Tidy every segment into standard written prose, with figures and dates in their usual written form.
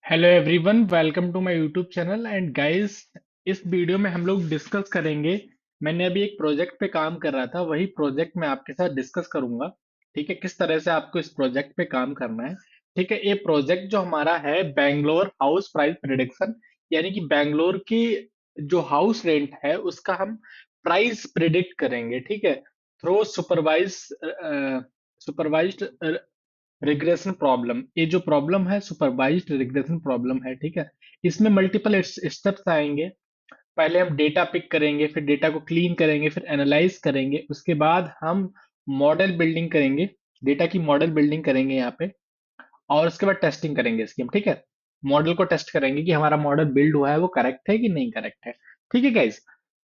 Hello everyone, welcome to my YouTube channel and guys. इस video में हम लोग डिस्कस करेंगे। मैंने अभी एक प्रोजेक्ट पे काम कर रहा था, वही प्रोजेक्ट मैं आपके साथ डिस्कस करूंगा। ठीक है, किस तरह से आपको इस प्रोजेक्ट पे काम करना है। ठीक है, ये प्रोजेक्ट जो हमारा है बेंगलोर हाउस प्राइस प्रिडिक्शन, यानी कि बेंगलोर की जो हाउस रेंट है उसका हम प्राइस प्रिडिक्ट करेंगे। ठीक है, थ्रू सुपरवाइज्ड रिग्रेशन प्रॉब्लम। ये जो प्रॉब्लम है सुपरवाइज्ड रिग्रेशन प्रॉब्लम है। ठीक है, इसमें मल्टीपल स्टेप्स आएंगे। पहले हम डेटा पिक करेंगे, फिर डेटा को क्लीन करेंगे, फिर एनालाइज करेंगे, उसके बाद हम मॉडल बिल्डिंग करेंगे। डेटा की मॉडल बिल्डिंग करेंगे यहाँ पे, और उसके बाद टेस्टिंग करेंगे इसकी हम। ठीक है, मॉडल को टेस्ट करेंगे कि हमारा मॉडल बिल्ड हुआ है वो करेक्ट है कि नहीं करेक्ट है। ठीक है गाइज,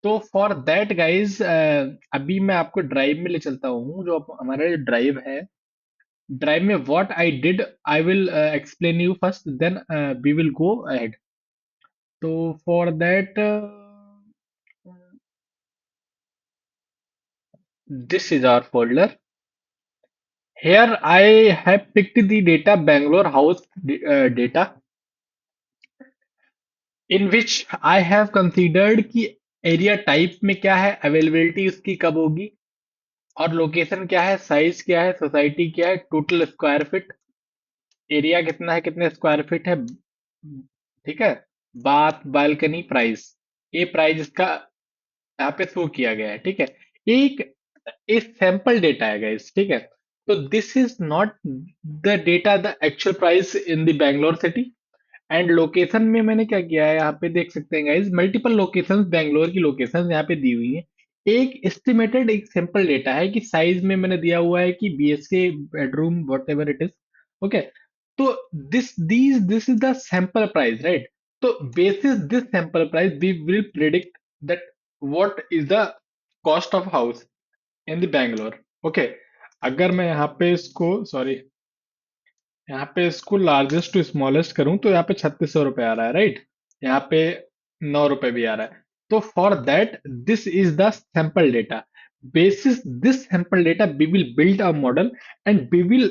तो फॉर दैट गाइज अभी मैं आपको ड्राइव में ले चलता हूँ। जो हमारा ड्राइव है, drive me what I did. I will explain you first, then we will go ahead. So for that, this is our folder. Here I have picked the data Bangalore house data, in which I have considered कि area type में क्या है, availability उसकी कब होगी, और location क्या है, साइज क्या है, सोसाइटी क्या है, टोटल स्क्वायर फीट, एरिया कितना है, कितने स्क्वायर फीट है। ठीक है, बाथ बालकनी प्राइस, ये प्राइस इसका यहाँ पे शो किया गया है। ठीक है, एक एक सैंपल डेटा है गाइस। ठीक है, तो this is not the data, the actual price in the Bangalore city. And location में मैंने क्या किया है, यहाँ पे देख सकते हैं गाइस, मल्टीपल लोकेशंस, बैंगलोर की लोकेशंस यहाँ पे दी हुई हैं। एक एस्टिमेटेड एक सिंपल डेटा है कि साइज में मैंने दिया हुआ है कि BHK bedroom whatever it is. Okay, तो this is the sample price, right. तो basis this sample price we will predict that what is the cost of house in the Bangalore. Okay, अगर मैं यहाँ पे इसको सॉरी यहाँ पे इसको लार्जेस्ट टू स्मॉलेस्ट करूं तो यहाँ पे 3600 रुपये आ रहा है, राइट। यहाँ पे 9 रुपए भी आ रहा है। तो for that this is the sample data. basis this sample data we will build a model, and we will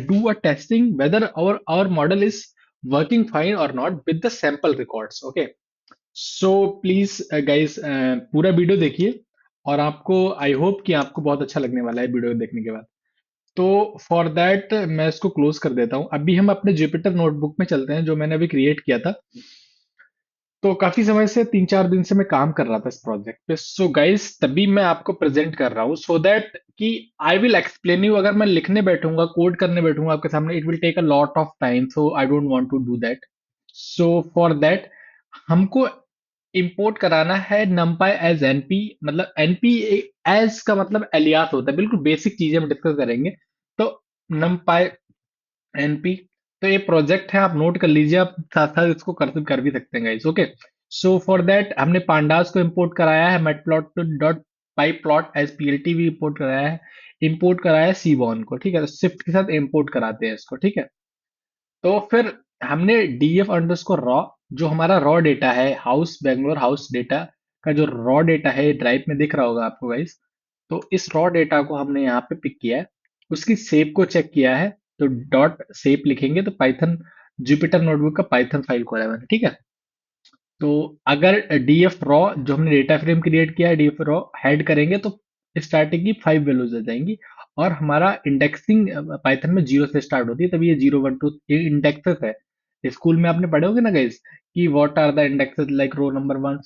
do a testing whether our model is working fine or not with the sample records. Okay, so please guys पूरा video देखिए, और आपको I hope कि आपको बहुत अच्छा लगने वाला है वीडियो देखने के बाद। तो फॉर दैट मैं इसको क्लोज कर देता हूँ। अभी हम अपने जुपिटर नोटबुक में चलते हैं, जो मैंने अभी क्रिएट किया था। तो काफी समय से 3-4 दिन से मैं काम कर रहा था इस प्रोजेक्ट पे। सो गाइस, तभी मैं आपको प्रेजेंट कर रहा हूँ सो दैट कि आई विल एक्सप्लेन यू। अगर मैं लिखने बैठूंगा, कोड करने बैठूंगा आपके सामने, it will take a lot of time, so I don't want to do that. So for that हमको इंपोर्ट कराना है numpy एज एनपी। मतलब एनपी एज का मतलब एलियास होता है, बिल्कुल बेसिक चीजें हम डिस्कस करेंगे। तो numpy एनपी, तो ये प्रोजेक्ट है, आप नोट कर लीजिए, आप साथ साथ इसको कर भी सकते हैं guys. Okay, so for that हमने पांडास को इंपोर्ट कराया है, मैटप्लॉट डॉट पाई प्लॉट एज पीएलटी भी इंपोर्ट कराया है, इंपोर्ट कराया है सीबॉन को। ठीक है, तो शिफ्ट के साथ इंपोर्ट कराते हैं इसको। ठीक है, तो फिर हमने डीएफ अंडरस्कोर रॉ, जो हमारा रॉ डेटा है, हाउस बेंगलोर हाउस डेटा का जो रॉ डेटा है, ड्राइव में दिख रहा होगा आपको गाइस। तो इस रॉ डेटा को हमने यहाँ पे पिक किया है, उसकी शेप को चेक किया है। तो डॉट शेप लिखेंगे तो पाइथन जुपिटर नोटबुक का पाइथन फाइल खोला है मैंने। ठीक है, तो अगर डीएफ रॉ जो हमने डेटा फ्रेम क्रिएट किया है, डीएफ रॉ हेड करेंगे तो स्टार्टिंग की 5 वैल्यूज आ जाएंगी। और हमारा इंडेक्सिंग पाइथन में 0 से स्टार्ट होती है, तभी ये 0 1 2 ये इंडेक्सेस है। स्कूल में आपने पढ़े होगे ना गाइस कि what are the indexes, like row number 1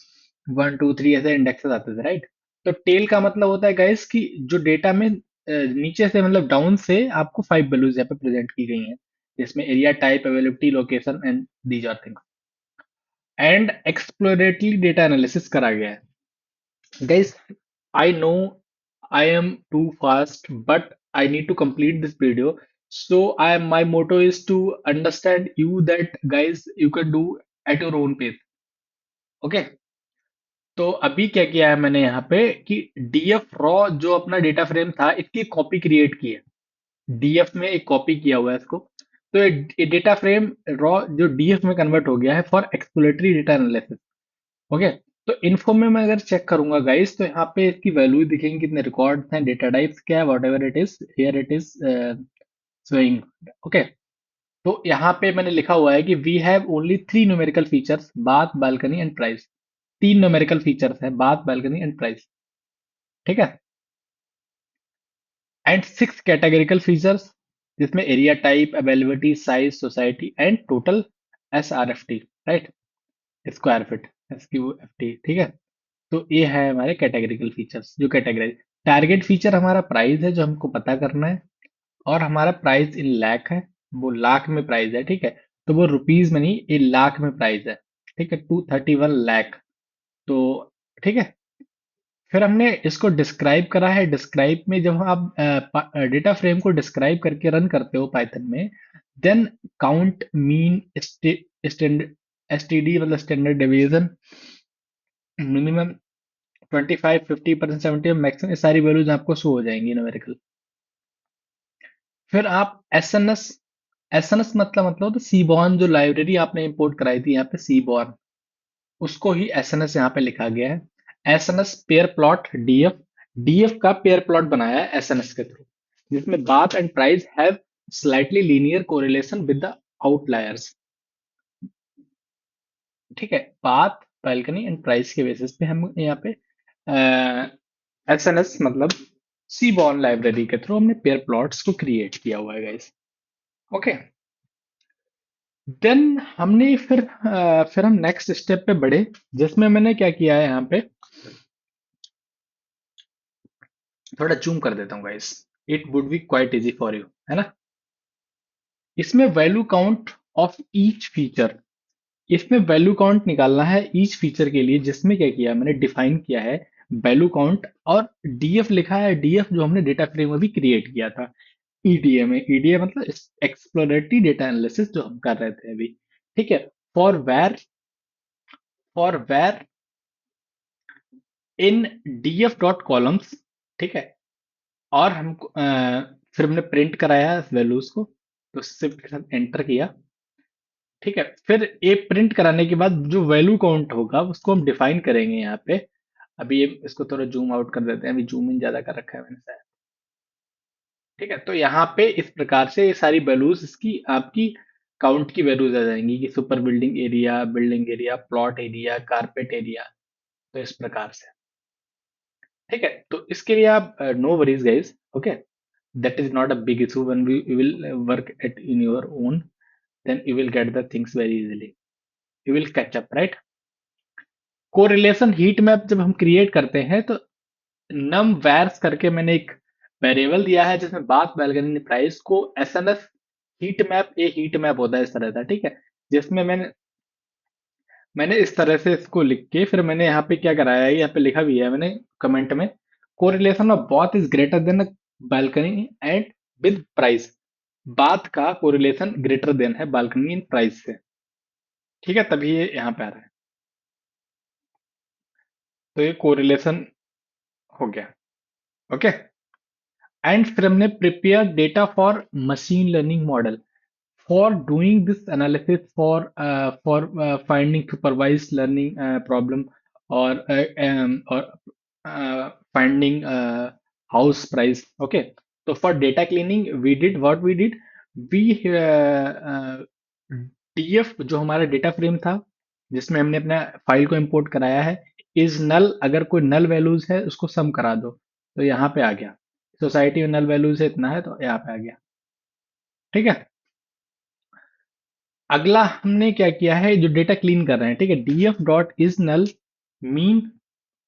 1 2 3 ऐसे इंडेक्सेस आते थे, राइट। तो टेल का मतलब होता है गाइस कि जो डेटा में नीचे से मतलब डाउन से आपको 5 वैल्यूज यहाँ पे प्रेजेंट की गई हैं, जिसमें area type availability location and these are things. And exploratory data analysis करा गया है guys. I know I am too fast, but I need to complete this video. So I am my motto is to understand you that guys you can do at your own pace. Okay, तो अभी क्या किया है मैंने यहाँ पे कि DF raw जो अपना डेटा फ्रेम था, इसकी कॉपी क्रिएट की है। डीएफ में एक कॉपी किया हुआ है इसको। तो ये डेटा फ्रेम रॉ जो डीएफ में कन्वर्ट हो गया है for exploratory data analysis. Okay, तो इन्फो में मैं अगर चेक करूंगा गाइस, तो यहाँ पे इसकी वैल्यू दिखेंगे, कितने रिकॉर्ड्स हैं, डेटा टाइप्स क्या है, whatever it is, here it is showing. Okay, तो यहाँ पे मैंने लिखा हुआ है कि we have only three numerical features, bath, balcony and price. तीन न्यूमेरिकल फीचर्स हैं, बाथ, बालकनी एंड प्राइस। ठीक है। एंड सिक्स कैटेगरिकल फीचर्स, जिसमें area type, availability, size, society and total, SRFT, right, square feet, SQFT। ठीक है। तो ये है हमारे कैटेगरिकल फीचर्स जो कैटेगराइज। टारगेट फीचर हमारा प्राइस है जो हमको पता करना है, और हमारा प्राइस इन लाख है, वो लाख में प्राइस है। ठीक है। तो वो रुपीज में नहीं, ये लाख में प्राइस है। ठीक है, 231 लाख। तो ठीक है। फिर हमने इसको डिस्क्राइब करा है। डिस्क्राइब में जब आप डेटा फ्रेम को डिस्क्राइब करके रन करते हो पाइथन में, then count, mean, standard, STD मतलब स्टैंडर्ड डिवीजन, मिनिमम 25, 50%, 70, मैक्सिमम, ये सारी वैल्यूज आपको शो हो जाएंगी न्यूमेरिकल। फिर आप एस एन एस मतलब तो सीबॉर्न, जो लाइब्रेरी आपने इंपोर्ट कराई थी यहाँ पे सीबॉर्न, उसको ही एस एन एस यहाँ पे लिखा गया है। S N S pair plot DF, DF का पेयर प्लॉट बनाया है एस एन एस के थ्रू, जिसमें bath and price have slightly linear correlation with the outliers. ठीक है। बाथ, बालकनी एंड प्राइस के बेसिस पे हम यहाँ पे एस एन एस मतलब सीबॉर्न लाइब्रेरी के थ्रू हमने पेयर प्लॉट्स को क्रिएट किया हुआ है गाइस। ओके। देन हमने फिर हम नेक्स्ट स्टेप पे बढ़े, जिसमें मैंने क्या किया है यहाँ पे, थोड़ा जूम कर देता हूँ guys, it would be quite easy for you, है ना। इसमें value count of each feature, इसमें वैल्यू काउंट निकालना है ईच फीचर के लिए, जिसमें क्या किया मैंने, डिफाइन किया है वैल्यू काउंट, और डीएफ लिखा है। डीएफ जो हमने डेटा फ्रेम में भी क्रिएट किया था, ईडीए में। ईडीए मतलब एक्सप्लोरेटरी डेटा एनालिसिस जो हम कर रहे थे अभी। ठीक है। For var in DF dot columns. ठीक है। और हमको फिर हमने प्रिंट कराया वैल्यूज को, तो शिफ्ट के साथ एंटर किया। ठीक है। फिर ये प्रिंट कराने के बाद जो वैल्यू काउंट होगा उसको हम डिफाइन करेंगे यहाँ पे। अभी ये इसको थोड़ा जूम आउट कर देते हैं, अभी जूम इन ज्यादा कर रखा है मैंने शायद। ठीक है। तो यहाँ पे इस प्रकार से ये सारी वैल्यूज इसकी आपकी काउंट की वैल्यूज आ जाएंगी, कि super building area, plot area, carpet area. तो इस प्रकार से। ठीक है। तो इसके लिए आप no worries guys. Okay, that is not a big issue. When we you will work at in your own, then you will get the things very easily, you will catch up, right? Correlation heat map जब हम create करते हैं, तो नम वैर्स करके मैंने एक variable दिया है, जिसमें बात बैलगनी प्राइस को एसएनएस हीट मैप, ये हीट मैप होता है इस तरह का। ठीक है। जिसमें मैंने इस तरह से इसको लिख के, फिर मैंने यहाँ पे क्या कराया है, यहाँ पे लिखा भी है मैंने कमेंट में, correlation of bath is greater than balcony and with price. Bath का कोरिलेशन ग्रेटर देन है बालकनी इन प्राइस से। ठीक है। तभी ये यहाँ पे आ रहा है। तो ये कोरिलेशन हो गया। ओके। एंड फिर हमने prepare data for machine learning model for doing this analysis, for finding supervised learning problem, or finding house price. Okay. So for data cleaning we did what we did, we DF जो हमारा data frame था, जिसमें हमने अपना file को import कराया है, is null, अगर कोई नल वैल्यूज है उसको सम करा दो, तो यहाँ पे आ गया। सोसाइटी में नल वैल्यूज है इतना है, तो यहाँ पे आ गया। ठीक है। अगला हमने क्या किया है, जो डेटा क्लीन कर रहे हैं। ठीक है। DF dot is null mean,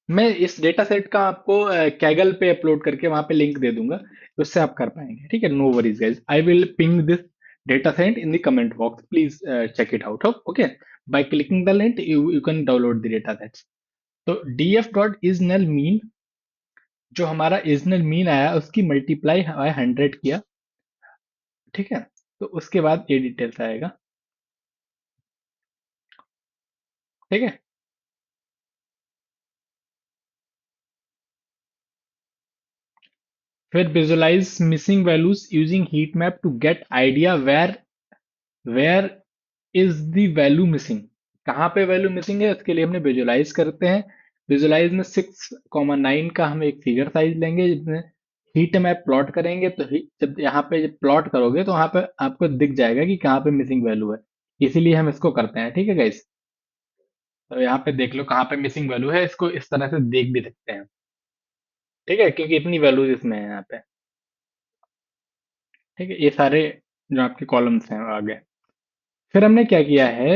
मैं इस डेटा सेट का आपको कैगल पे अपलोड करके वहां पे लिंक दे दूंगा, तो उससे आप कर पाएंगे। ठीक है। No worries guys, I will ping this data set in the comment box, please check it out. Okay, by clicking the link you can download the data sets. तो DF dot is null mean, जो हमारा इजनल mean आया उसकी multiply 100 किया। ठीक है। तो उसके बाद ये डिटेल्स आएगा। ठीक है। फिर visualize missing values using heat map to get idea where is the value missing, कहाँ पे वैल्यू मिसिंग है, उसके लिए हमने विजुलाइज करते हैं। विजुलाइज में 6,9 का हम एक फिगर साइज लेंगे, जिसमें हीट मैप प्लॉट करेंगे तो जब यहाँ पे जब प्लॉट करोगे तो वहां पे आपको दिख जाएगा कि कहाँ पे मिसिंग वैल्यू है। इसीलिए हम इसको करते हैं, ठीक है गाइस। तो यहाँ पे देख लो कहाँ पे मिसिंग वैल्यू है, इसको इस तरह से देख भी सकते हैं, ठीक है, क्योंकि इतनी वैल्यूज इसमें है यहाँ पे। ठीक है, ये सारे जो आपके कॉलम्स हैं आगे। फिर हमने क्या किया है,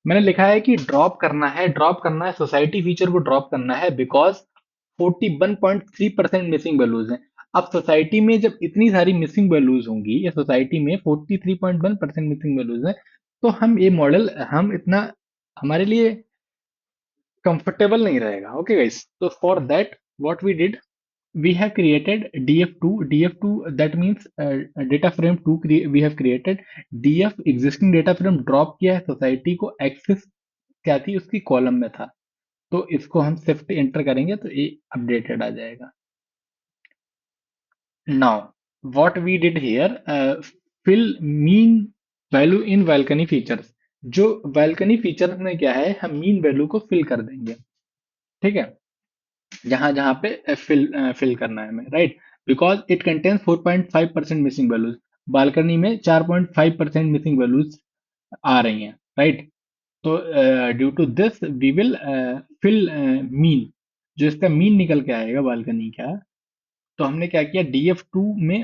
मैंने लिखा है कि ड्रॉप करना है सोसाइटी फीचर को ड्रॉप करना है, बिकॉज 41.3% मिसिंग वैल्यूज हैं। अब सोसाइटी में जब इतनी सारी मिसिंग वैल्यूज होंगी, या सोसाइटी में 43.1% मिसिंग वैल्यूज हैं, तो हम ये मॉडल हम इतना हमारे लिए कंफर्टेबल नहीं रहेगा। ओके गाइस, तो for that what we did, we have created df2 that means data frame 2 we have created df existing data frame drop किया है, सोसाइटी को एक्सेस क्या थी उसकी कॉलम में था, तो इसको हम शिफ्ट एंटर करेंगे तो ये अपडेटेड आ जाएगा। Now what we did here, fill mean value in balcony features. जो बालकनी फीचर्स में क्या है, हम मीन वैल्यू को फिल कर देंगे, ठीक है, जहां जहां पे फिल करना है हमें, right, because it contains 4.5% missing values. Balcony में 4.5% मिसिंग वैल्यूज आ रही हैं, राइट। तो due to this we will fill mean, जो इसका मीन निकल के आएगा बालकनी का। तो हमने क्या किया, DF2 में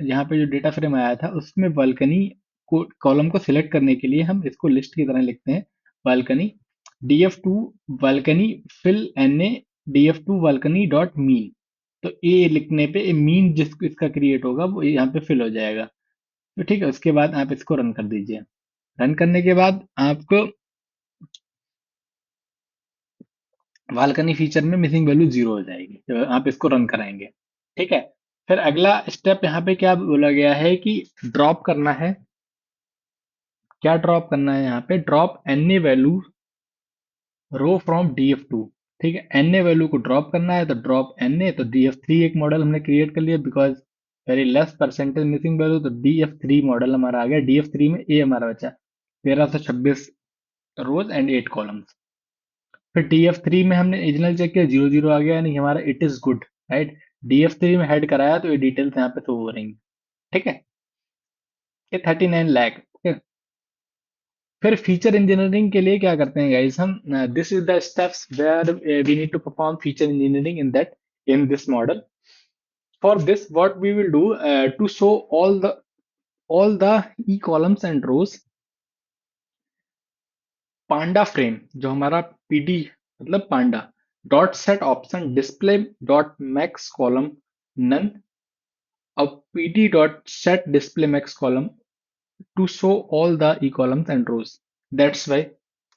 यहाँ पे जो डेटा फ्रेम आया था उसमें बालकनी को कॉलम को सिलेक्ट करने के लिए हम इसको लिस्ट की तरह लिखते हैं, balcony DF2 balcony fill N A DF2 balcony dot mean. तो ये लिखने पे मीन जिस इसका क्रिएट होगा वो यहाँ पे फिल हो जाएगा। तो ठीक है, उसके बाद आप इसको रन कर दीजिए। रन करने के बाद आपको बालकनी फीचर में मिसिंग वैल्यू 0 हो जाएगी जब आप इसको रन कराएंगे, ठीक है। फिर अगला स्टेप यहाँ पे क्या बोला गया है कि ड्रॉप करना है। क्या ड्रॉप करना है, यहाँ पे drop N A value row from DF2। ठीक है, एन ए वैल्यू को ड्रॉप करना है, तो ड्रॉप एन ए, तो DF3 एक मॉडल हमने क्रिएट कर लिया, because very less percentage missing value, तो DF3 मॉडल हमारा आ गया। DF3 में ए हमारा बचा 1326 रोज एंड 8 कॉलम्स। फिर DF3 में हमने ओरिजिनल चेक किया, 0 0 आ गया, यानी कि हमारा it is good, right. DF3 में हेड कराया तो ये डिटेल्स यहाँ पे शो हो रही हैं, ठीक है। ये 39 लाख, ठीक है। फिर फीचर इंजीनियरिंग के लिए क्या करते हैं गाइस हम, this is the steps where we need to perform feature engineering in that, in this model. For this what we will do, to show all the e columns and rows, panda frame जो हमारा PD मतलब panda dot set option display dot max column none, अब pd dot set display max column to show all the e columns and rows. That's why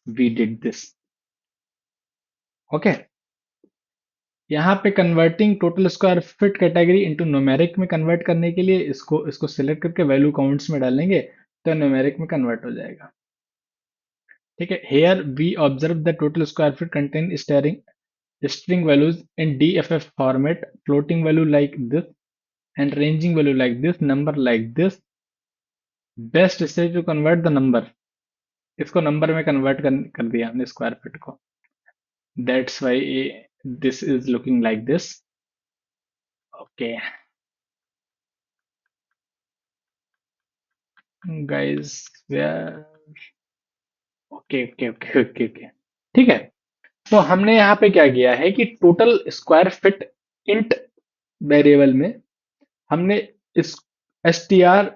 we did this. Okay. यहाँ पे converting total square fit category into numeric में convert करने के लिए इसको select करके value counts में डालेंगे तो न्यूमेरिक में कन्वर्ट हो जाएगा, ठीक है। Here we observe the total square feet contain string values in DFF format, floating value like this and ranging value like this, number like this. Best is to convert the number, इसको number में convert कर दिया हमने square feet को। That's why this is looking like this. Okay guys, okay okay okay okay okay, ठीक है। तो हमने यहाँ पे क्या किया है कि total square fit int variable में हमने इस str_v_df3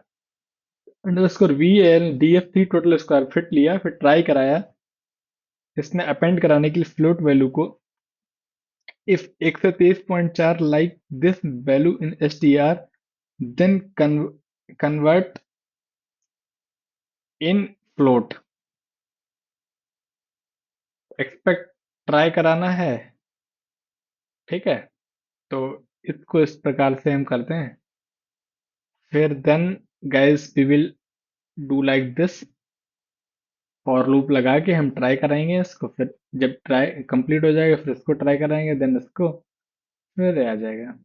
टोटल स्क्वायर फिट लिया, फिर ट्राई कराया, इसने अपेंड कराने के लिए फ्लोट वैल्यू को if 123.4 like this value in str, then convert in float। Expect try कराना है, ठीक है। तो इसको इस प्रकार से हम करते हैं। फिर then guys we will do like this, for loop लगा के हम ट्राई कराएंगे इसको, फिर जब ट्राई कंप्लीट हो जाएगा फिर इसको ट्राई कराएंगे, देन इसको, फिर आ जाएगा।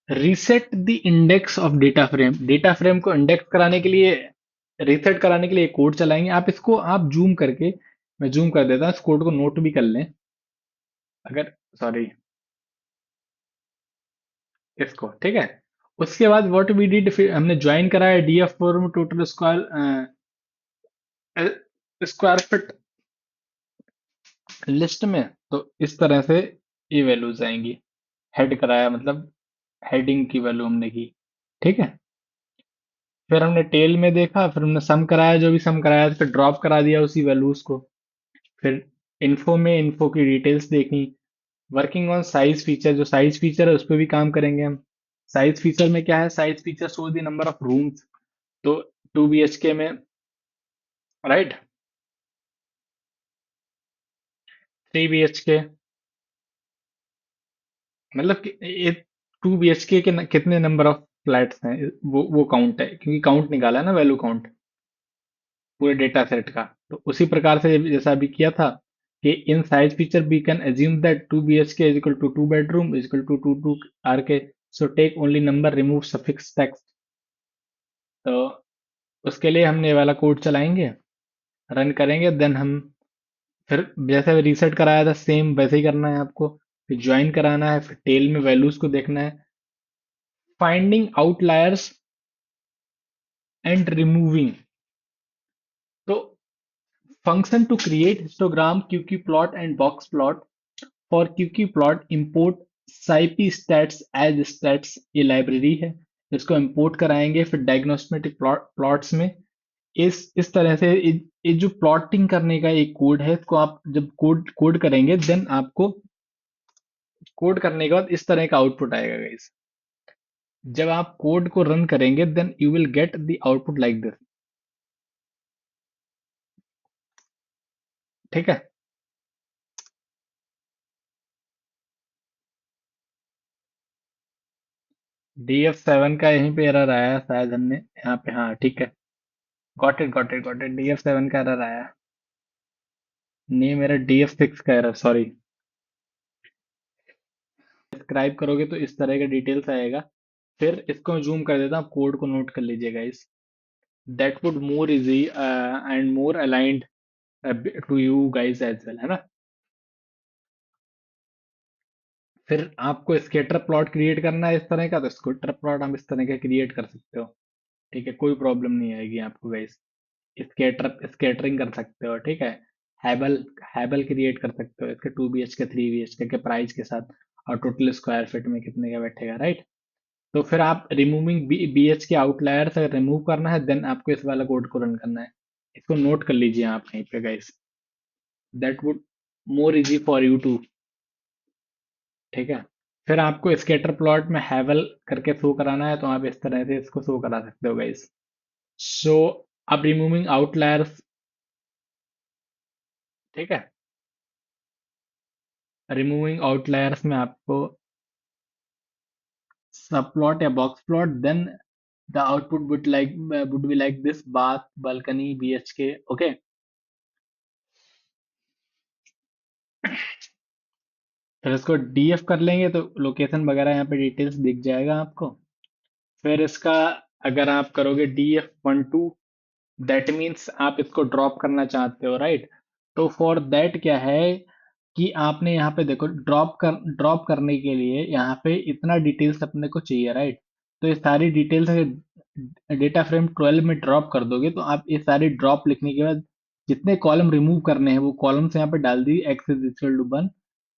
Reset the index of data frame को इंडेक्स कराने के लिए, रीसेट कराने के लिए कोड चलाएंगे। आप इसको आप जूम करके, मैं जूम कर देता हूँ, इस कोड को नोट भी कर लें। अगर, सॉरी, इसको, ठीक है। उसके बाद व्हाट वी डिड, फिर हमने ज्वाइन कराया DF form total square square feet list में। तो इस तरह से ये वैल्यूज आएंगी। हेड कराया मतलब हेडिंग की वैल्यू हमने की, ठीक है। फिर हमने टेल में देखा, फिर हमने सम कराया, जो भी सम कराया फिर ड्रॉप करा दिया उसी वैल्यूज को। फिर इन्फो में इन्फो की डिटेल्स देखी। वर्किंग ऑन साइज फीचर, जो साइज फीचर है उस पर भी काम करेंगे हम। साइज फीचर में क्या है, size feature show the number of rooms. तो 2 BHK में, राइट, 3 BHK, मतलब कि ये 2 BHK के कितने नंबर ऑफ फ्लैट्स हैं, वो काउंट है, क्योंकि काउंट निकाला है ना, वैल्यू काउंट पूरे डेटा सेट का। तो उसी प्रकार से जैसा अभी किया था कि in size feature we can assume that 2 BHK is equal to 2 bedroom is equal to 2 2 RK, so take only number, remove suffix text. तो उसके लिए हमने ये वाला कोड चलाएंगे, रन करेंगे, देन हम फिर जैसे रीसेट कराया था सेम वैसे ही करना है आपको। फिर ज्वाइन कराना है, फिर टेल में वैल्यूज को देखना है, फाइंडिंग आउटलायर्स एंड रिमूविंग। तो function to create histogram, QQ plot and box plot. For QQ plot import SciPy stats as stats, ये लाइब्रेरी है, इसको इंपोर्ट कराएंगे। फिर डायग्नोस्टिक प्लॉट्स में इस तरह से ये जो प्लॉटिंग करने का एक कोड है, इसको आप जब कोड कोड करेंगे, देन आपको कोड करने के बाद इस तरह का आउटपुट आएगा गाइस। जब आप कोड को रन करेंगे then you will get the output like this, ठीक है। DF7 का यहीं पे एरर आया शायद, हमने यहाँ पे, हाँ ठीक है, गॉट इट DF7 का एरर आया। नहीं, मेरा DF6 का एरर, सॉरी। सब्सक्राइब करोगे तो इस तरह का डिटेल्स आएगा। फिर इसको जूम कर देता हूँ, कोड को नोट कर लीजिएगा इस, that would more easy and more aligned to you guys as well, है ना। फिर आपको स्कैटर प्लॉट क्रिएट करना है इस तरह का, तो स्कैटर प्लॉट हम इस तरह का क्रिएट कर सकते हो, ठीक है, कोई प्रॉब्लम नहीं आएगी आपको गाइस। स्कैटरिंग कर सकते हो, ठीक है। हैबल हैबल क्रिएट कर सकते हो इसके 2 BHK 3 BHK के प्राइस के साथ, और टोटल स्क्वायर फीट में कितने का बैठेगा, राइट। तो फिर आप रिमूविंग BHK आउटलायर्स अगर रिमूव करना है, देन आपको इस वाला कोड को रन करना है। इसको नोट कर लीजिए आप कहीं पे guys, that would more easy for you too, ठीक है। फिर आपको स्कैटर प्लॉट में हैवल करके शो कराना है, तो आप इस तरह से इसको शो करा सकते हो गाइस। सो अब रिमूविंग आउटलायर्स, ठीक है, रिमूविंग आउटलायर्स में आपको सब प्लॉट या box plot, then the output would be like this: bath, balcony, BHK, okay. फिर इसको डीएफ कर लेंगे तो लोकेशन वगैरह यहाँ पे डिटेल्स दिख जाएगा आपको। फिर इसका अगर आप करोगे DF12, दैट मीन्स आप इसको ड्रॉप करना चाहते हो, राइट। तो फॉर दैट क्या है कि आपने यहाँ पे देखो, ड्रॉप करने के लिए यहाँ पे इतना डिटेल्स अपने को चाहिए, राइट। तो ये सारी डिटेल्स डेटा फ्रेम 12 में ड्रॉप कर दोगे, तो आप ये सारी ड्रॉप लिखने के बाद जितने कॉलम रिमूव करने हैं वो कॉलम्स यहाँ पे डाल दी, एक्स इज इक्वल टू 1,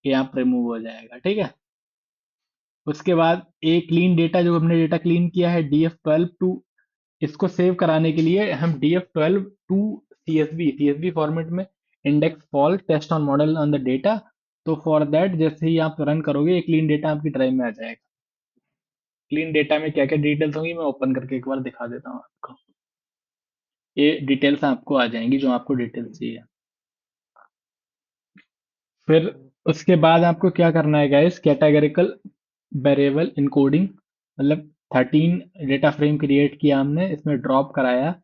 ये यहाँ पे रिमूव हो जाएगा, ठीक है। उसके बाद एक क्लीन डेटा, जो हमने डेटा क्लीन किया है DF12 टू, इसको सेव कराने के लिए हम DF12 टू CSV फॉर्मेट में index fall test on model on the data. तो फॉर दैट जैसे ही आप रन करोगे, ये क्लीन डेटा आपकी ड्राइव में आ जाएगा। क्लीन डेटा में क्या क्या डिटेल्स होंगी, मैं ओपन करके एक बार दिखा देता हूँ आपको। ये डिटेल्स आपको आ जाएंगी जो आपको डिटेल्स चाहिए। फिर उसके बाद आपको क्या करना है गाइस, कैटेगरिकल वेरिएबल इनकोडिंग, मतलब 13 डेटा फ्रेम क्रिएट किया हमने, इसमें ड्रॉप कराया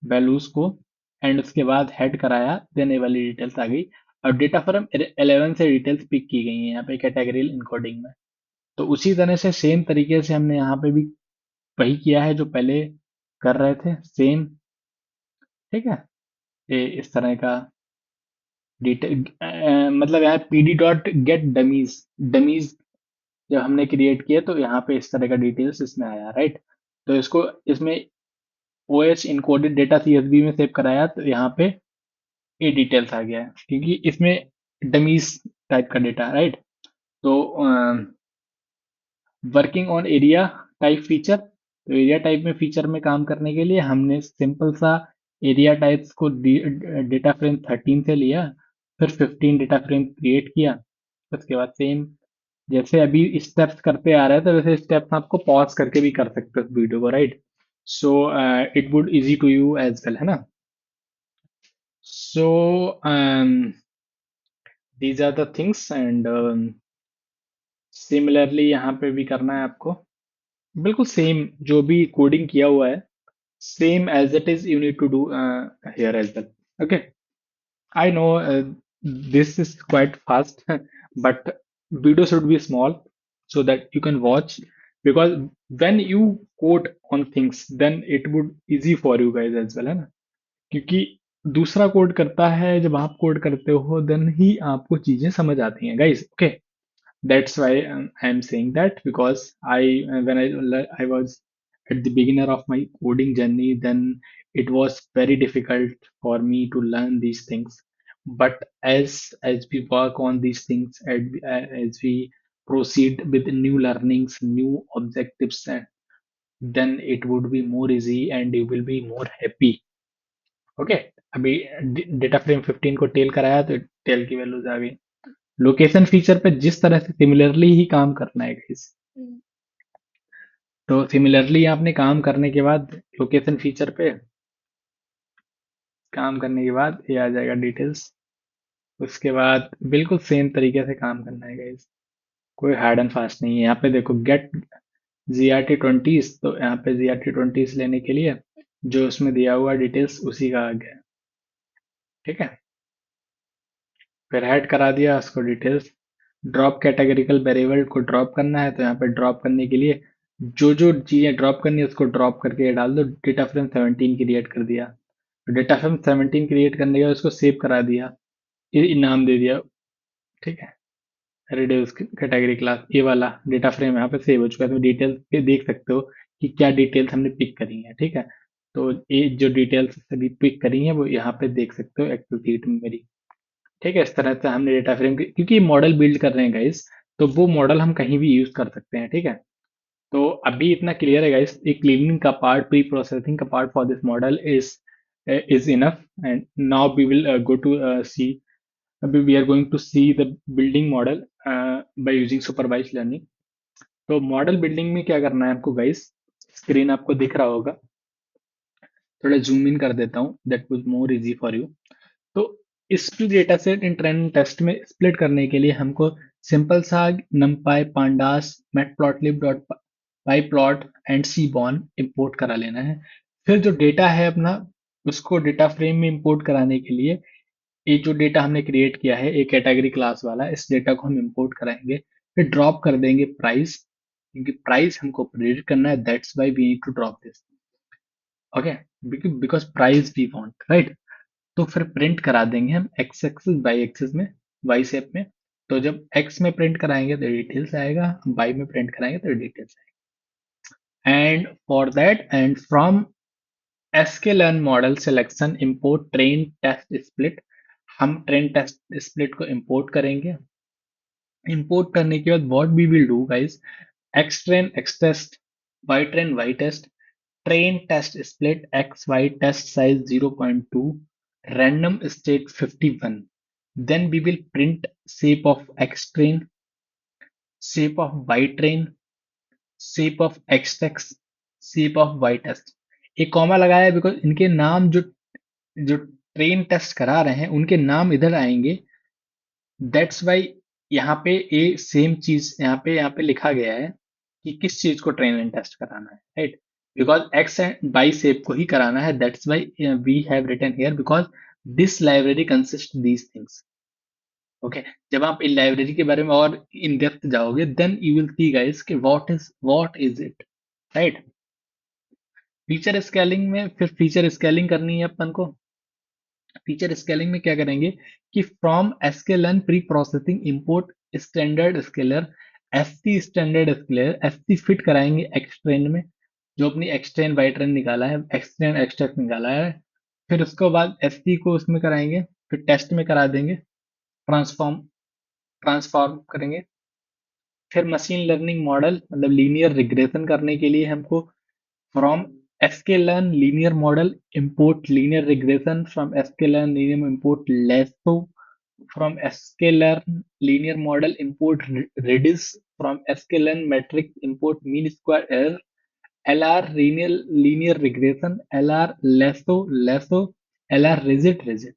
वैल्यूज को, एंड उसके बाद हेड कराया, देन ये वाली डिटेल्स आ गई। और डेटा फ्रेम 11 से डिटेल्स पिक की गई हैं यहाँ पे कैटेगरी इनकोडिंग में। तो उसी तरह से सेम तरीके से हमने यहाँ पे भी वही किया है जो पहले कर रहे थे, सेम, ठीक है। ये इस तरह का डिटेल, मतलब यहाँ PD dot gate dummies, dummies जब हमने क्रिएट किया तो यहाँ पे इस तरह का डिटेल्स इसमें आया, राइट। तो इसको इसमें O H encoded data CSV में सेव कराया तो यहाँ पे ये डिटेल्स आ गया है, क्योंकि इसमें डमीज टाइप का डेटा, राइट। तो working on area type feature, तो एरिया टाइप में फीचर में काम करने के लिए हमने सिंपल सा एरिया टाइप्स को डेटा फ्रेम 13 से लिया, फिर 15 डेटा फ्रेम क्रिएट किया। उसके बाद सेम जैसे अभी स्टेप्स करते आ रहे हैं, तो वैसे स्टेप्स आपको पॉज करके भी कर सकते हो इस वीडियो को, right. So it would easy to you as well, है ना। So these are the things and similarly यहाँ पे भी करना है आपको, बिल्कुल सेम जो भी कोडिंग किया हुआ है, same as it is you need to do here as well. Okay, I know this is quite fast, but video should be small so that you can watch, because when you code on things, then it would easy for you guys as well, है ना। क्योंकि दूसरा code करता है, जब आप code करते हो देन ही आपको चीजें समझ आती हैं guys. Okay, that's why I'm saying that, because when I was at the beginner of my coding journey, then it was very difficult for me to learn these things. But as we work on these things, as we proceed with new learnings, new objectives, then it would be more easy and you will be more happy. Okay, अभी data frame 15 को tell कराया तो tell की values आ गई। Location feature पे जिस तरह से सिमिलरली ही काम करना है गाइस, तो सिमिलरली आपने काम करने के बाद लोकेशन फीचर पे काम करने के बाद ये आ जाएगा डिटेल्स। उसके बाद बिल्कुल सेम तरीके से काम करना है गाइस, कोई हार्ड एंड फास्ट नहीं है। यहाँ पे देखो गेट GRT20, तो यहाँ पे GRT20 लेने के लिए जो उसमें दिया हुआ डिटेल्स उसी का आ गया, ठीक है। फिर ऐड करा दिया उसको डिटेल्स। ड्रॉप कैटेगरिकल वेरिएबल को ड्रॉप करना है, तो यहाँ पे ड्रॉप करने के लिए जो जो चीजें ड्रॉप करनी है उसको ड्रॉप करके डाल दो। डेटा फ्रेम 17 क्रिएट कर दिया, डेटा फ्रेम 17 क्रिएट करने के बाद उसको सेव करा दिया, ये नाम दे दिया, ठीक है। रिड्यूस कैटेगरी क्लास, ये वाला डेटा फ्रेम यहाँ पे सेव हो चुका है। तो डिटेल्स पे देख सकते हो कि क्या डिटेल्स हमने पिक करी है, ठीक है। तो ये जो डिटेल्स सभी पिक करी है वो यहाँ पे देख सकते हो एक्सेल शीट में मेरी, ठीक है। इस तरह से हमने डेटा फ्रेम, क्योंकि मॉडल बिल्ड कर रहे हैं गाइस, तो वो मॉडल हम कहीं भी यूज कर सकते हैं, ठीक है। तो अभी इतना क्लियर है गाइस, एक क्लीनिंग का पार्ट, प्री प्रोसेसिंग का part for this model is enough, and now we will go to see, अभी we are going to see the building model by using supervised learning. तो model building में क्या करना है आपको guys, screen आपको दिख रहा होगा, थोड़ा जूम इन कर देता हूँ, that was more easy for you. तो इस data set in training test में स्प्लिट करने के लिए हमको सिंपल सा numpy pandas matplotlib dot pyplot and cbon import करा लेना है। फिर जो डेटा है अपना, उसको डेटा फ्रेम में इंपोर्ट कराने के लिए ये जो डेटा हमने क्रिएट किया है एक कैटेगरी क्लास वाला, इस डेटा को हम इंपोर्ट कराएंगे, फिर ड्रॉप कर देंगे प्राइस, क्योंकि प्राइस हमको प्रेडिक्ट करना है, that's why we need to drop this. Okay, because price we want, right. तो फिर प्रिंट करा देंगे हम एक्स एक्सिस बाई एक्सिस में, वाई शेप में। तो जब एक्स में प्रिंट कराएंगे तो डिटेल्स आएगा, वाई में प्रिंट कराएंगे तो डिटेल्स आएगा। And for that and from sklearn model selection import train test split, हम ट्रेन टेस्ट स्प्लिट को इंपोर्ट करेंगे। इंपोर्ट करने के बाद what we will do guys, X train X test, Y train Y test, train test split X Y test size 0.2, random state 51, then we will print shape of x train, shape of y train, shape of x text, shape of y test। एक comma लगाया है because इनके नाम जो जो train test करा रहे हैं उनके नाम इधर आएंगे, दैट्स वाई यहाँ पे ये सेम चीज यहाँ पे लिखा गया है कि किस चीज को ट्रेन एंड टेस्ट कराना है, right. Because X and Y shape को ही कराना है, that's why we have written here, because this library consist these things. Okay, जब आप इन लाइब्रेरी के बारे में और इन डेप्थ जाओगे then you will see guys कि what is it, right. Feature scaling में फिर फीचर स्केलिंग करनी है अपन को। फीचर स्केलिंग में क्या करेंगे कि from sklearn preprocessing import standard scaler S C standard scaler, S C fit कराएंगे एक्सट्रेंड में, जो अपनी एक्सट्रेंड वाई ट्रेंड निकाला है, एक्सट्रेंड एक्सट्रैक्ट निकाला है। फिर उसके बाद एस सी को उसमें कराएंगे, फिर टेस्ट में करा देंगे, ट्रांसफॉर्म ट्रांसफॉर्म करेंगे। फिर मशीन लर्निंग मॉडल मतलब लीनियर रिग्रेशन करने के लिए हमको from sklearn linear model import linear regression, from sklearn linear import lasso, from sklearn linear model import redis, from sklearn metric import mean square error, lr linear regression, lr lasso, lr rigid।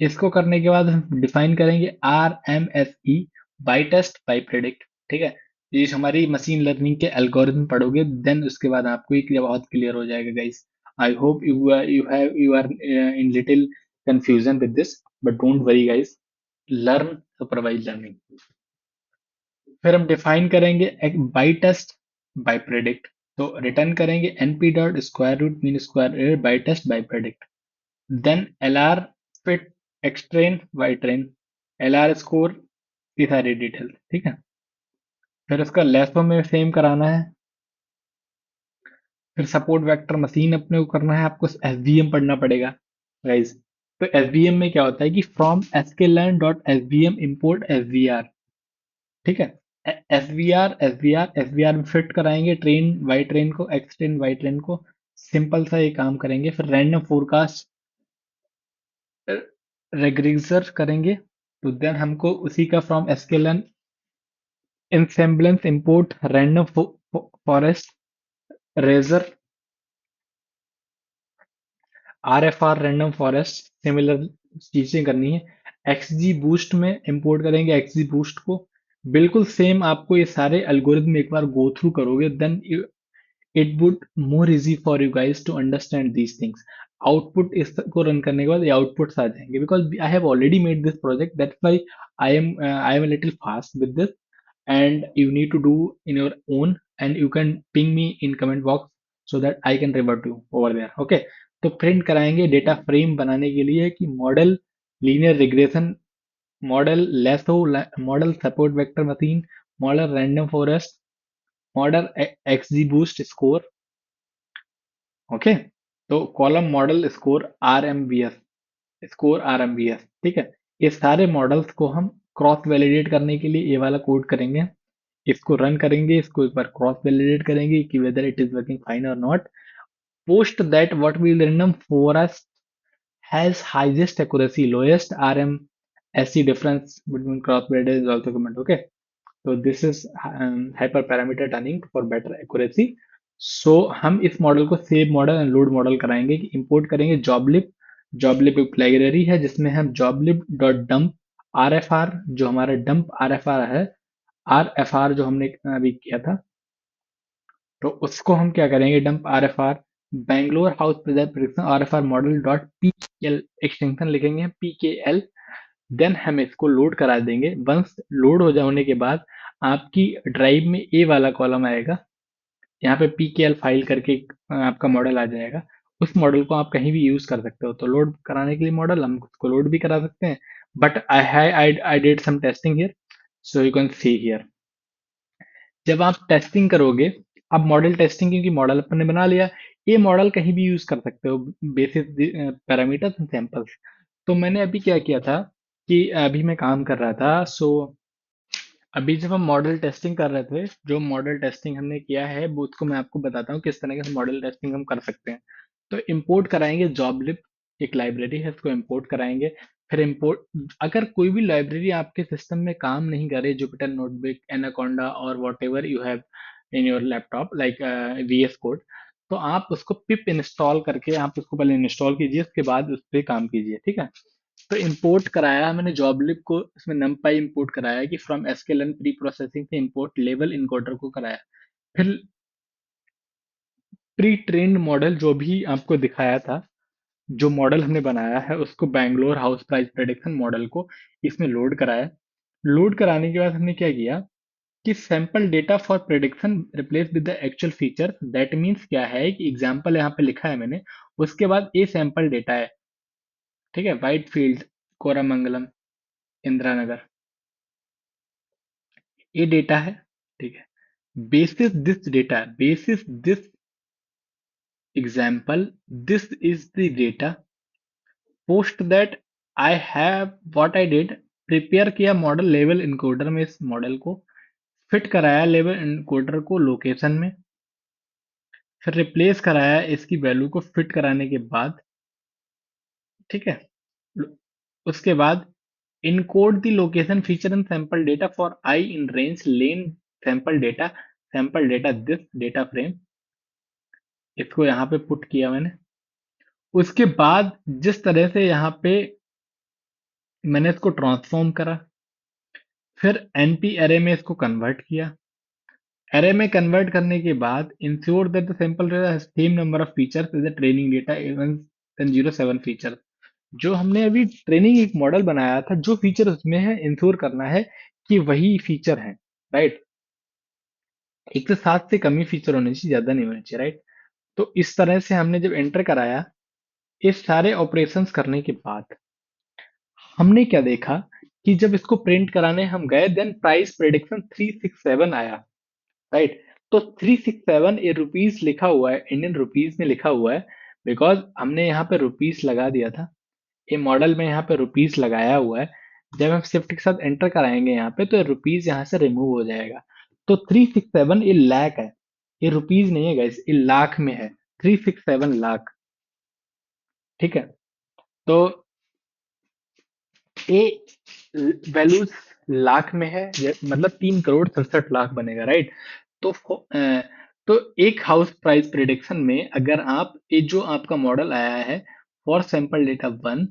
इसको करने के बाद हम define करेंगे RMSE, by test by predict. ठीक है, ये हमारी मशीन लर्निंग के एल्गोरिथम पढ़ोगे, देन उसके बाद आपको ये बहुत क्लियर हो जाएगा guys. I hope you are in little confusion with this, but don't worry guys, learn supervise learning. फिर हम डिफाइन करेंगे बाई टेस्ट बाई प्रेडिक्ट। तो रिटर्न करेंगे np dot square root mean square error by test by predict. Then LR fit X train Y train, LR score की सारी detail. ठीक है, फिर उसका लेसो में सेम कराना है। फिर सपोर्ट वेक्टर मशीन अपने को करना है, आपको एसवीएम पढ़ना पड़ेगा गाइस। तो एसवीएम में क्या होता है कि from sklearn dot SVM import SVR. ठीक है, एसवीआर में फिट कराएंगे ट्रेन वाई ट्रेन को, एक्स ट्रेन वाई ट्रेन को। सिंपल सा ये काम करेंगे। फिर रैंडम फोरकास्ट रेग्रेसर करेंगे। तो देन हमको उसी का from sklearn ensemblance import random forest regressor RFR random forest, similar चीजें करनी है। XG बूस्ट में इंपोर्ट करेंगे XG बूस्ट को। बिल्कुल सेम आपको ये सारे एल्गोरिदम एक बार गो थ्रू करोगे, then it would more easy for you guys to understand these things. Output इसको रन करने के बाद ये आउटपुट्स आ जाएंगे, because I have already made this project, that's why I am a little fast with this, and you need to do in your own, and you can ping me in comment box so that I can revert you over there. Okay, तो print कराएंगे data frame बनाने के लिए कि model linear regression, model lasso, model support vector machine, model random forest, model XG boost score. Okay, तो column model score R M B S. ठीक है, ये सारे मॉडल्स को हम क्रॉस वैलिडेट करने के लिए ये वाला कोड करेंगे। इसको रन करेंगे, इसको एक बार क्रॉस वैलिडेट करेंगे कि whether it is working fine और not. Post that what will random forest has highest accuracy, lowest RMSE difference between cross validate is also comment. Okay, so this is hyperparameter tuning for better accuracy. So हम इस model को save model and load model कराएंगे कि import करेंगे जॉबलिप। जॉबलिप एक library है जिसमें हम जॉबलिप डॉट डम्प RFR, जो हमारा डंप RFR है, RFR जो हमने अभी किया था, तो उसको हम क्या करेंगे, dump RFR Bangalore house prediction RFR model dot PKL, extension लिखेंगे PKL। देन हम इसको लोड करा देंगे। वंस लोड हो जाने के बाद आपकी ड्राइव में ए वाला कॉलम आएगा, यहाँ पे PKL फाइल करके आपका मॉडल आ जाएगा। उस मॉडल को आप कहीं भी यूज कर सकते हो। तो लोड कराने के लिए मॉडल हम उसको लोड भी करा सकते हैं, but I did some testing here, so you can see here. जब आप टेस्टिंग करोगे, अब मॉडल टेस्टिंग, क्योंकि मॉडल अपन ने बना लिया, ये मॉडल कहीं भी यूज कर सकते हो बेसिस पैरामीटर्स एंड सैंपल्स। तो मैंने अभी क्या किया था कि अभी मैं काम कर रहा था, सो अभी जब हम मॉडल टेस्टिंग कर रहे थे, जो मॉडल टेस्टिंग हमने किया है वो उसको मैं आपको बताता हूँ किस तरह के मॉडल टेस्टिंग हम कर सकते हैं। तो इंपोर्ट कराएंगे जॉबलिप, एक लाइब्रेरी है, उसको इंपोर्ट कराएंगे। फिर इंपोर्ट, अगर कोई भी लाइब्रेरी आपके सिस्टम में काम नहीं करे, जुपिटर नोटबुक, एनाकोंडा और what ever you have in your laptop like VS code, तो आप उसको पिप इंस्टॉल करके आप उसको पहले इंस्टॉल कीजिए, उसके बाद उस पर काम कीजिए। ठीक है, तो इंपोर्ट कराया मैंने जॉबलिप को, इसमें नमपाई इंपोर्ट कराया कि फ्रॉम sklearn प्री प्रोसेसिंग से इंपोर्ट लेवल इनकोडर को कराया। फिर प्री ट्रेन्ड मॉडल जो भी आपको दिखाया था, जो मॉडल हमने बनाया है उसको Bangalore house price prediction model को इसमें लोड कराया। लोड कराने के बाद हमने क्या किया कि sample data for prediction replace with the actual feature. That means क्या है कि एग्जाम्पल यहाँ पे लिखा है मैंने, उसके बाद ए सैंपल डेटा है। ठीक है, वाइट फील्ड, कोरामंगलम, इंदिरा नगर, ये डेटा है। ठीक है। basis this example, this is the data. Post that I have what I did, prepare किया मॉडल लेवल इनकोडर में, इस मॉडल को फिट कराया लेवल इनकोडर को लोकेशन में, फिर रिप्लेस कराया इसकी वैल्यू को फिट कराने के बाद, ठीक है। उसके बाद encode the location feature in sample data for I in range lane sample data this data frame, इसको यहाँ पे पुट किया मैंने। उसके बाद जिस तरह से यहाँ पे मैंने इसको ट्रांसफॉर्म करा, फिर एनपी एरे में इसको कन्वर्ट किया। एरे में कन्वर्ट करने के बाद ensure that the sample data has same number of features as the training data even 07 feature. जो हमने अभी ट्रेनिंग एक मॉडल बनाया था, जो फीचर उसमें है इंश्योर करना है कि वही फीचर है, राइट। एक तो 7 से कम ही फीचर होने चाहिए, ज्यादा नहीं होने चाहिए, राइट। तो इस तरह से हमने जब एंटर कराया, इस सारे ऑपरेशंस करने के बाद हमने क्या देखा कि जब इसको प्रिंट कराने हम गए, देन प्राइस प्रेडिक्शन 367 आया, राइट। तो 367 ये रुपीस लिखा हुआ है, इंडियन रुपीस में लिखा हुआ है, बिकॉज हमने यहाँ पे रुपीस लगा दिया था, ये मॉडल में यहाँ पे रुपीस लगाया हुआ है। जब हम शिफ्ट के साथ एंटर कराएंगे यहाँ पे, तो रुपीस यहाँ से रिमूव हो जाएगा। तो 367 ये लाख है, ये रुपीस नहीं है गाइस, ये लाख में है, 367 लाख, ठीक है। तो ये वैल्यूज लाख में है, मतलब 3,67,00,000 बनेगा, राइट। तो तो एक हाउस प्राइस प्रिडिक्शन में अगर आप ये जो आपका मॉडल आया है for sample data one,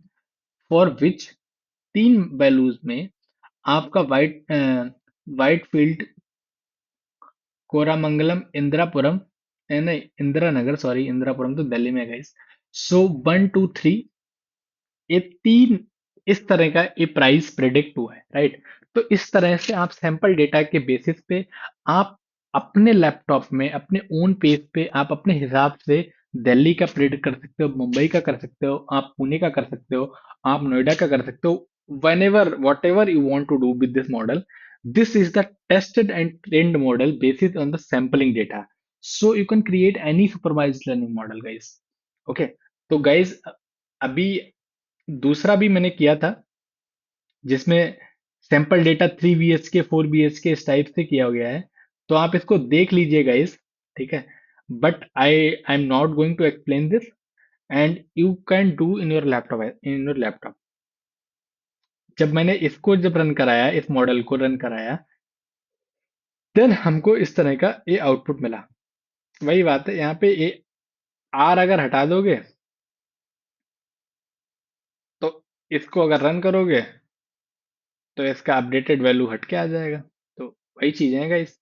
for which तीन वैल्यूज में आपका वाइट फील्ड, कोरामंगलम, इंदिरापुरम, नहीं इंदिरा नगर, सॉरी इंदिरापुरम तो दिल्ली में है, सो 1 2 3, ये तीन इस तरह का ये प्राइस प्रेडिक्ट हुआ है, राइट। तो इस तरह से आप सैंपल डेटा के बेसिस पे आप अपने लैपटॉप में अपने ओन पेज पे आप अपने हिसाब से दिल्ली का प्रेडिक्ट कर सकते हो, मुंबई का कर सकते हो, आप पुणे का कर सकते हो, आप नोएडा का कर सकते हो, whenever whatever you want to do with this model. This is the tested and trained model based on the sampling data, so you can create any supervised learning model, guys. Okay, तो guys अभी दूसरा भी मैंने किया था, जिसमें sample data 3 BHK 4 BHK इस type से किया गया है, तो आप इसको देख लीजिएगा इस, ठीक है। But I am not going to explain this, and you can do in your laptop. जब मैंने इसको जब रन कराया, इस मॉडल को रन कराया, देन हमको इस तरह का ये आउटपुट मिला। वही बात है, यहाँ पे ये आर अगर हटा दोगे, तो इसको अगर रन करोगे, तो इसका अपडेटेड वैल्यू हट के आ जाएगा। तो वही चीजें हैं गाइस।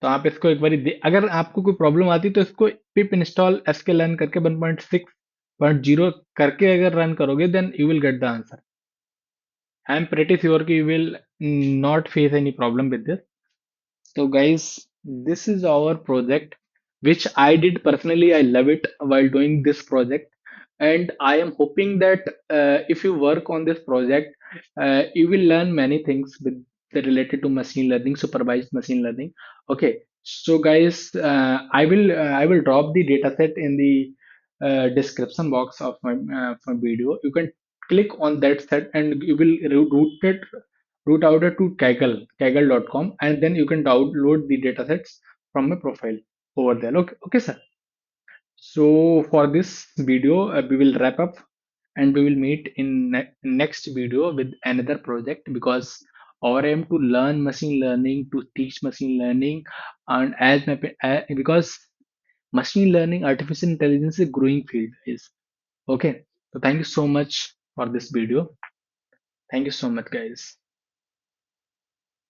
तो आप इसको एक बार अगर आपको कोई प्रॉब्लम आती है, तो इसको पिप इंस्टॉल sklearn करके 1.6.0 करके अगर रन करोगे, then you will get the answer. I am pretty sure कि you will not face any problem with this. So guys, this is our project, which I did personally. I love it while doing this project, and I am hoping that if you work on this project, you will learn many things with related to machine learning, supervised machine learning. Okay, so guys, I will drop the dataset in the description box of my video. You can click on that set, and you will route out it to kaggle.com, and then you can download the datasets from my profile over there. Okay, okay, sir. So for this video, we will wrap up, and we will meet in next video with another project, because our aim to learn machine learning, to teach machine learning, and because machine learning, artificial intelligence is a growing field is. Okay, so thank you so much for this video. Thank you so much, guys.